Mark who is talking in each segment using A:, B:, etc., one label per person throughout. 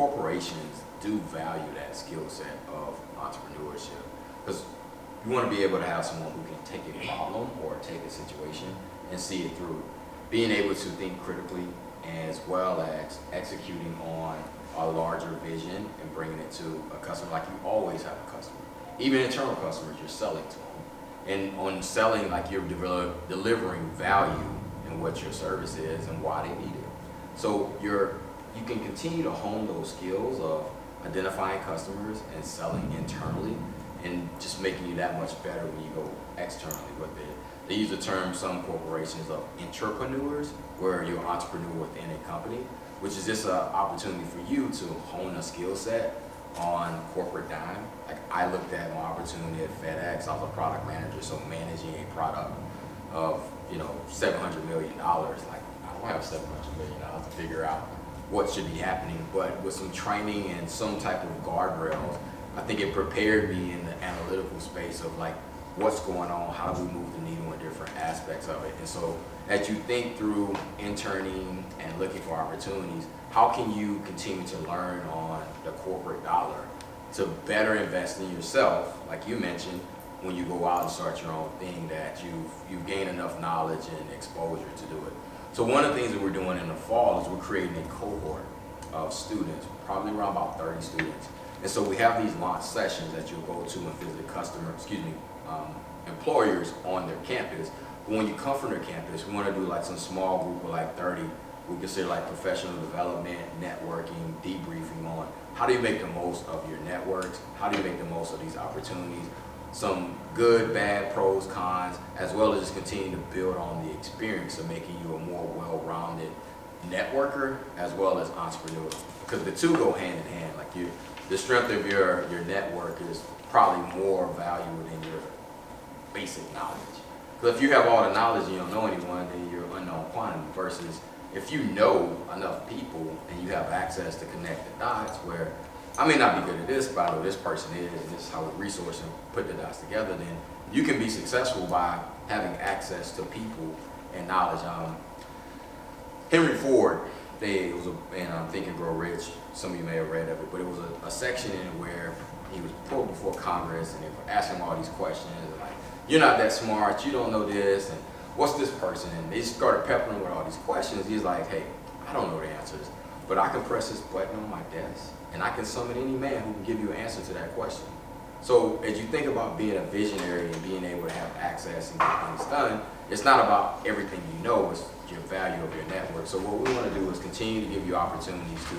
A: corporations do value that skill set of entrepreneurship, because you want to be able to have someone who can take a problem or take a situation and see it through, being able to think critically as well as executing on a larger vision and bringing it to a customer. Like, you always have a customer, even internal customers, you're selling to them. And on selling, like, you're delivering value in what your service is and why they need it. So you can continue to hone those skills of identifying customers and selling internally, and just making you that much better when you go externally with it. They use the term, some corporations, of entrepreneurs, where you're an entrepreneur within a company, which is just an opportunity for you to hone a skill set on corporate dime. Like, I looked at my opportunity at FedEx. I was a product manager, so managing a product of $700 million. Like, I don't have $700 million to figure out what should be happening, but with some training and some type of guardrails, I think it prepared me in the analytical space of, like, what's going on, how do we move the needle in different aspects of it. And so as you think through interning and looking for opportunities, how can you continue to learn on the corporate dollar to better invest in yourself, like you mentioned, when you go out and start your own thing, that you've gained enough knowledge and exposure to do it. So one of the things that we're doing in the fall is we're creating a cohort of students, probably around about 30 students. And so we have these launch sessions that you'll go to and visit employers on their campus. But when you come from their campus, we want to do like some small group of like 30. We consider like professional development, networking, debriefing on how do you make the most of your networks, how do you make the most of these opportunities, some good, bad, pros, cons, as well as just continue to build on the experience of making you a more well-rounded networker as well as entrepreneur. Because the two go hand in hand. Like, the strength of your network is probably more valuable than your basic knowledge. Because if you have all the knowledge and you don't know anyone, then you're unknown quantity, versus if you know enough people and you have access to connect the dots, where I may not be good at this, but I know this person is, and this is how we resource and put the dots together, then you can be successful by having access to people and knowledge. Henry Ford, in Think and Grow Rich, some of you may have read of it, but it was a section in it where he was pulled before Congress and they were asking him all these questions, like, you're not that smart, you don't know this, and what's this person? And they started peppering him with all these questions. He's like, hey, I don't know the answers, but I can press this button on my desk and I can summon any man who can give you an answer to that question. So as you think about being a visionary and being able to have access and get things done, it's not about everything you know, it's your value of your network. So what we want to do is continue to give you opportunities to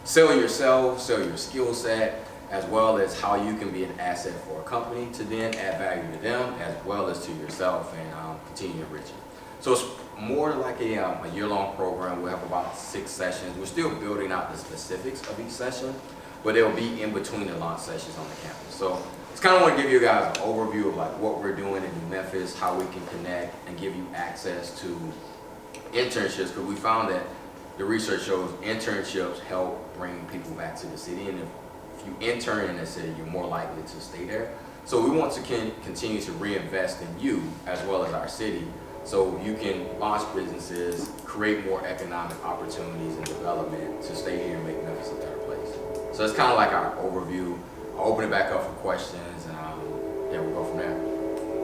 A: sell yourself, sell your skill set, as well as how you can be an asset for a company to then add value to them as well as to yourself, and continue to enrich it. So it's more like a year-long program. We'll have about 6 sessions. We're still building out the specifics of each session, but they'll be in between the launch sessions on the campus. So it's kind of want to give you guys an overview of like what we're doing in New Memphis, how we can connect and give you access to internships, because we found that the research shows internships help bring people back to the city, and if you intern in the city, you're more likely to stay there. So we want to continue to reinvest in you as well as our city, so you can launch businesses, create more economic opportunities and development to stay here and make Memphis a better place. So it's kind of like our overview. I'll open it back up for questions, and we'll go from there.